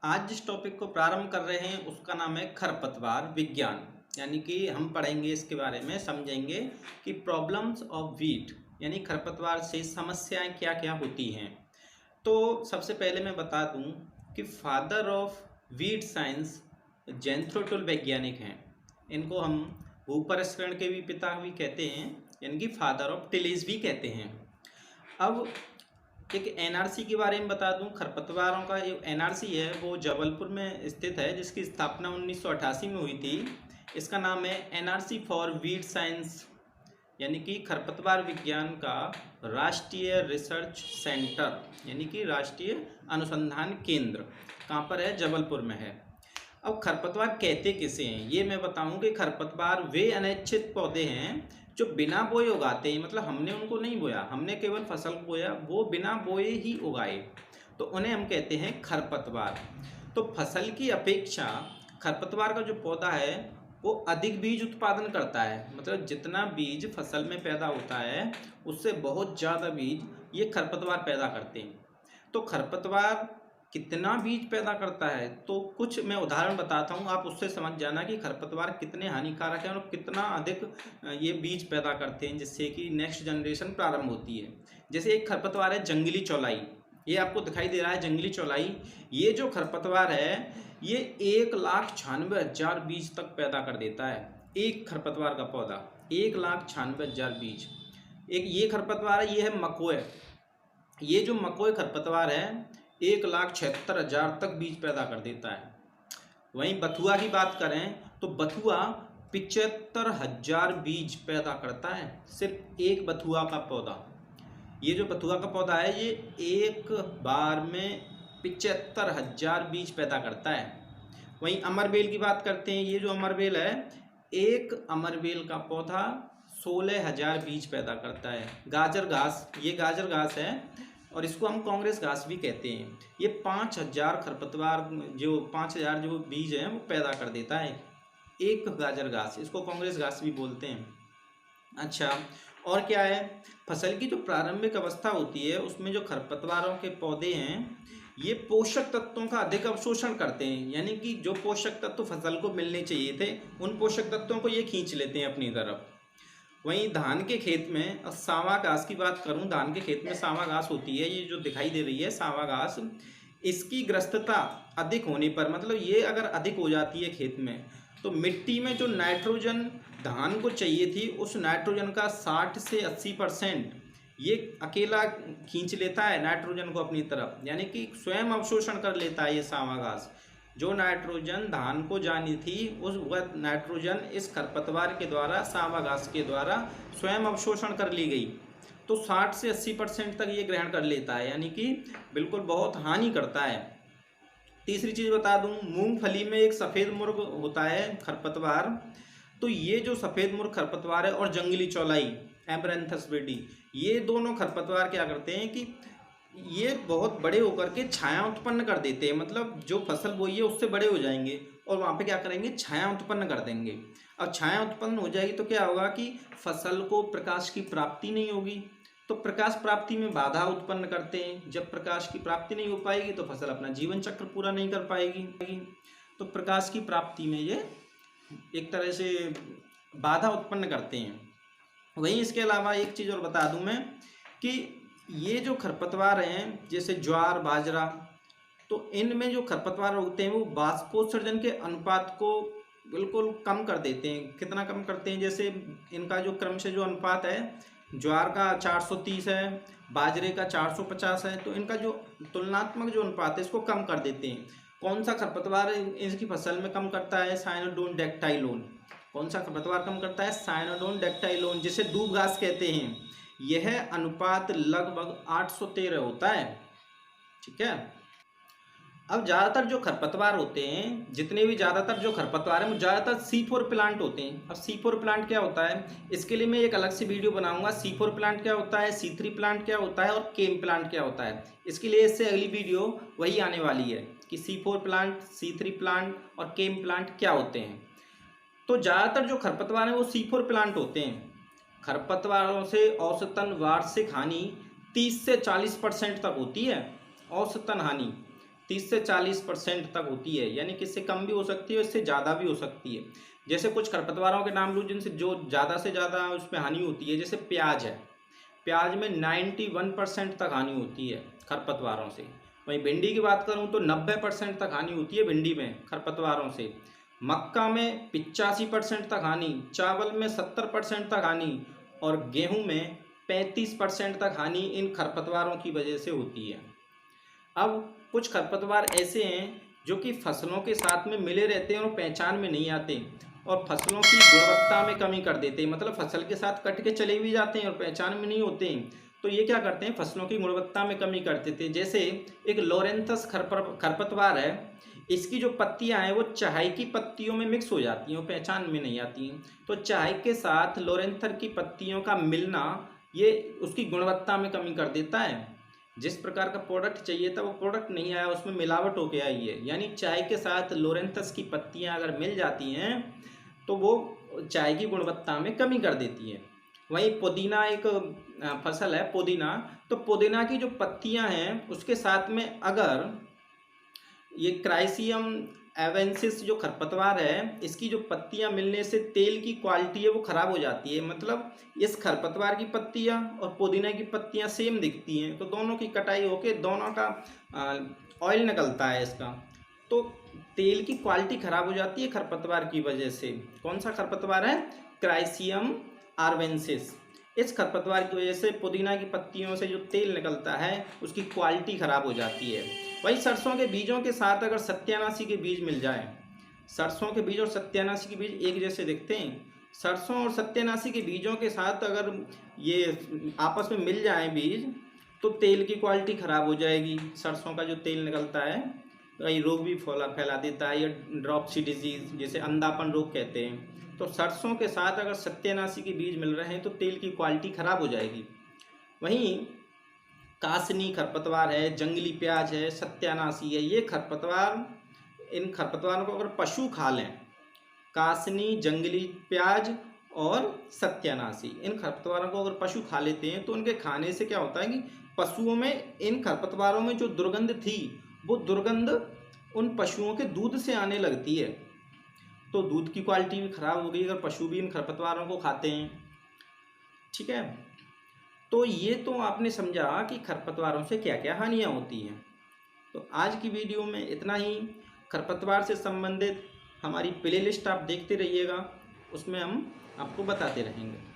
आज जिस टॉपिक को प्रारंभ कर रहे हैं उसका नाम है खरपतवार विज्ञान। यानी कि हम पढ़ेंगे इसके बारे में, समझेंगे कि प्रॉब्लम्स ऑफ वीट यानी खरपतवार से समस्याएं क्या क्या होती हैं। तो सबसे पहले मैं बता दूं कि फादर ऑफ वीट साइंस जेंथ्रोटुल वैज्ञानिक हैं। इनको हम भूपरिष्करण के भी पिता भी कहते हैं, यानी कि फादर ऑफ टिलेज भी कहते हैं। अब एक एनआरसी के बारे में बता दूं। खरपतवारों का जो एनआरसी है वो जबलपुर में स्थित है, जिसकी स्थापना 1988 में हुई थी। इसका नाम है एनआरसी फॉर वीट साइंस, यानी कि खरपतवार विज्ञान का राष्ट्रीय रिसर्च सेंटर, यानी कि राष्ट्रीय अनुसंधान केंद्र। कहाँ पर है? जबलपुर में है। अब खरपतवार कहते किसे हैं ये मैं बताऊं कि खरपतवार वे अनिश्चित पौधे हैं जो बिना बोए उगाते हैं। मतलब हमने उनको नहीं बोया, हमने केवल फसल को बोया, वो बिना बोए ही उगाए, तो उन्हें हम कहते हैं खरपतवार। तो फसल की अपेक्षा खरपतवार का जो पौधा है वो अधिक बीज उत्पादन करता है। मतलब जितना बीज फसल में पैदा होता है उससे बहुत ज़्यादा बीज ये खरपतवार पैदा करते हैं। तो खरपतवार कितना बीज पैदा करता है, तो कुछ मैं उदाहरण बताता हूँ, आप उससे समझ जाना कि खरपतवार कितने हानिकारक हैं और कितना अधिक ये बीज पैदा करते हैं, जिससे कि नेक्स्ट जनरेशन प्रारंभ होती है। जैसे एक खरपतवार है जंगली चौलाई, ये आपको दिखाई दे रहा है जंगली चौलाई। ये जो खरपतवार है ये 1,96,000 बीज तक पैदा कर देता है। एक खरपतवार का पौधा 1,96,000 बीज। एक ये खरपतवार है, ये है मकोय। ये जो मकोय खरपतवार है 1,76,000 तक बीज पैदा कर देता है। वहीं बथुआ की बात करें तो बथुआ 75,000 बीज पैदा करता है, सिर्फ एक बथुआ का पौधा। ये जो बथुआ का पौधा है ये एक बार में 75,000 बीज पैदा करता है। वहीं अमरबेल की बात करते हैं। ये जो अमरबेल है, एक अमरबेल का पौधा 16,000 बीज पैदा करता है। गाजर घास, ये गाजर घास है और इसको हम कांग्रेस घास भी कहते हैं। ये 5,000 खरपतवार जो 5,000 जो बीज हैं वो पैदा कर देता है एक गाजर घास, इसको कांग्रेस घास भी बोलते हैं। अच्छा, और क्या है? फसल की जो प्रारंभिक अवस्था होती है उसमें जो खरपतवारों के पौधे हैं ये पोषक तत्वों का अधिक अवशोषण करते हैं। यानी कि जो पोषक तत्व फसल को मिलने चाहिए थे उन पोषक तत्वों को ये खींच लेते हैं अपनी तरफ। वहीं धान के खेत में सावा घास की बात करूं, धान के खेत में सावा घास होती है, ये जो दिखाई दे रही है सावा घास, इसकी ग्रस्तता अधिक होने पर, मतलब ये अगर अधिक हो जाती है खेत में, तो मिट्टी में जो नाइट्रोजन धान को चाहिए थी उस नाइट्रोजन का 60 से 80% ये अकेला खींच लेता है नाइट्रोजन को अपनी तरफ, यानी कि स्वयं अवशोषण कर लेता है ये सावा घास। जो नाइट्रोजन धान को जानी थी उस वह नाइट्रोजन इस खरपतवार के द्वारा, सावा घास के द्वारा स्वयं अवशोषण कर ली गई। तो 60 से 80% तक ये ग्रहण कर लेता है, यानी कि बिल्कुल बहुत हानि करता है। तीसरी चीज़ बता दूं, मूंगफली में एक सफ़ेद मुर्ग होता है खरपतवार। तो ये जो सफ़ेद मुर्ग खरपतवार है और जंगली चौलाई एमरैंथस बेडी, ये दोनों खरपतवार क्या करते हैं कि ये बहुत बड़े होकर के छाया उत्पन्न कर देते हैं। मतलब जो फसल बोई है उससे बड़े हो जाएंगे और वहाँ पे क्या करेंगे, छाया उत्पन्न कर देंगे। अब छाया उत्पन्न हो जाएगी तो क्या होगा कि फसल को प्रकाश की प्राप्ति नहीं होगी, तो प्रकाश प्राप्ति में बाधा उत्पन्न करते हैं। जब प्रकाश की प्राप्ति नहीं हो पाएगी तो फसल अपना जीवन चक्र पूरा नहीं कर पाएगी। तो प्रकाश की प्राप्ति में ये एक तरह से बाधा उत्पन्न करते हैं। वहीं इसके अलावा एक चीज़ और बता दूं मैं कि ये जो खरपतवार हैं जैसे ज्वार बाजरा, तो इनमें जो खरपतवार उगते हैं वो बाष्पोत्सर्जन के अनुपात को बिल्कुल कम कर देते हैं। कितना कम करते हैं? जैसे इनका जो क्रम से जो अनुपात है, ज्वार का 430 है, बाजरे का 450 है, तो इनका जो तुलनात्मक जो अनुपात है इसको कम कर देते हैं। कौन सा खरपतवार इसकी फसल में कम करता है? साइनोडोन डैक्टाइलोन। कौन सा खरपतवार कम करता है? साइनोडोन डैक्टाइलोन, जिसे दूब घास कहते हैं। यह अनुपात लगभग 813 होता है। ठीक है। अब ज़्यादातर जो खरपतवार होते हैं, जितने भी ज़्यादातर जो खरपतवार हैं वो ज़्यादातर C4 प्लांट होते हैं। अब C4 प्लांट क्या होता है, इसके लिए मैं एक अलग से वीडियो बनाऊंगा। C4 प्लांट क्या होता है, C3 प्लांट क्या होता है और केम प्लांट क्या होता है। इसके लिए इससे अगली वीडियो वही आने वाली है कि C4 प्लांट, C3 प्लांट और केम प्लांट क्या होते हैं। तो ज़्यादातर जो खरपतवार हैं वो C4 प्लांट होते हैं। खरपतवारों से औसतन वार्षिक हानि 30 से 40% तक होती है, औसतन हानि। 30 से 40% तक होती है, यानी कि इससे कम भी हो सकती है, इससे ज़्यादा भी हो सकती है। जैसे कुछ खरपतवारों के नाम लूँ जिनसे जो ज़्यादा से ज़्यादा उसमें हानि होती है, जैसे प्याज है। प्याज में 91% तक हानि होती है खरपतवारों से। वहीं भिंडी की बात करूं तो 90% तक हानि होती है भिंडी में खरपतवारों से। मक्का में 85% तक हानि, चावल में 70% तक हानि और गेहूं में 35% तक हानि इन खरपतवारों की वजह से होती है। अब कुछ खरपतवार ऐसे हैं जो कि फसलों के साथ में मिले रहते हैं और पहचान में नहीं आते और फसलों की गुणवत्ता में कमी कर देते हैं, मतलब फसल के साथ कट के चले भी जाते हैं और पहचान में नहीं होते हैं। तो ये क्या करते हैं, फसलों की गुणवत्ता में कमी कर देते हैं। जैसे एक लोरेंथस खरपतवार है, इसकी जो पत्तियां हैं वो चाय की पत्तियों में मिक्स हो जाती हैं और पहचान में नहीं आती हैं। तो चाय के साथ लोरेंथर की पत्तियों का मिलना ये उसकी गुणवत्ता में कमी कर देता है। जिस प्रकार का प्रोडक्ट चाहिए था वो प्रोडक्ट नहीं आया, उसमें मिलावट होके आई है। यानी चाय के साथ लोरेंथस की पत्तियां अगर मिल जाती हैं तो वो चाय की गुणवत्ता में कमी कर देती है। वहीं पुदीना एक फसल है, पुदीना, तो पुदीना की जो पत्तियां हैं उसके साथ में अगर ये क्राइसियम एवेंसिस जो खरपतवार है, इसकी जो पत्तियां मिलने से तेल की क्वालिटी है वो ख़राब हो जाती है। मतलब इस खरपतवार की पत्तियां और पुदीना की पत्तियां सेम दिखती हैं, तो दोनों की कटाई होके दोनों का ऑयल निकलता है इसका, तो तेल की क्वालिटी ख़राब हो जाती है खरपतवार की वजह से। कौन सा खरपतवार है? क्राइसियम आर्वेंसिस। इस खरपतवार की वजह से पुदीना की पत्तियों से जो तेल निकलता है उसकी क्वालिटी ख़राब हो जाती है। वही सरसों के बीजों के साथ अगर सत्यानाशी के बीज मिल जाए, सरसों के बीज और सत्यानाशी के बीज एक जैसे दिखते हैं, सरसों और सत्यानाशी के बीजों के साथ अगर ये आपस में मिल जाए बीज तो तेल की क्वालिटी ख़राब हो जाएगी। सरसों का जो तेल निकलता है कई रोग भी फैला देता है, या ड्रॉपसी डिजीज़ जिसे अंधापन रोग कहते हैं। तो सरसों के साथ अगर सत्यानाशी के बीज मिल रहे हैं तो तेल की क्वालिटी ख़राब हो जाएगी। वहीं कासनी खरपतवार है, जंगली प्याज है, सत्यानाशी है, ये खरपतवार, इन खरपतवारों को अगर पशु खा लें, कासनी, जंगली प्याज और सत्यानाशी, इन खरपतवारों को अगर पशु खा लेते हैं तो उनके खाने से क्या होता है कि पशुओं में इन खरपतवारों में जो दुर्गंध थी वो दुर्गंध उन पशुओं के दूध से आने लगती है, तो दूध की क्वालिटी भी खराब हो गई अगर पशु भी इन खरपतवारों को खाते हैं। ठीक है, तो ये तो आपने समझा कि खरपतवारों से क्या क्या हानियाँ होती हैं। तो आज की वीडियो में इतना ही। खरपतवार से संबंधित हमारी प्लेलिस्ट आप देखते रहिएगा, उसमें हम आपको बताते रहेंगे।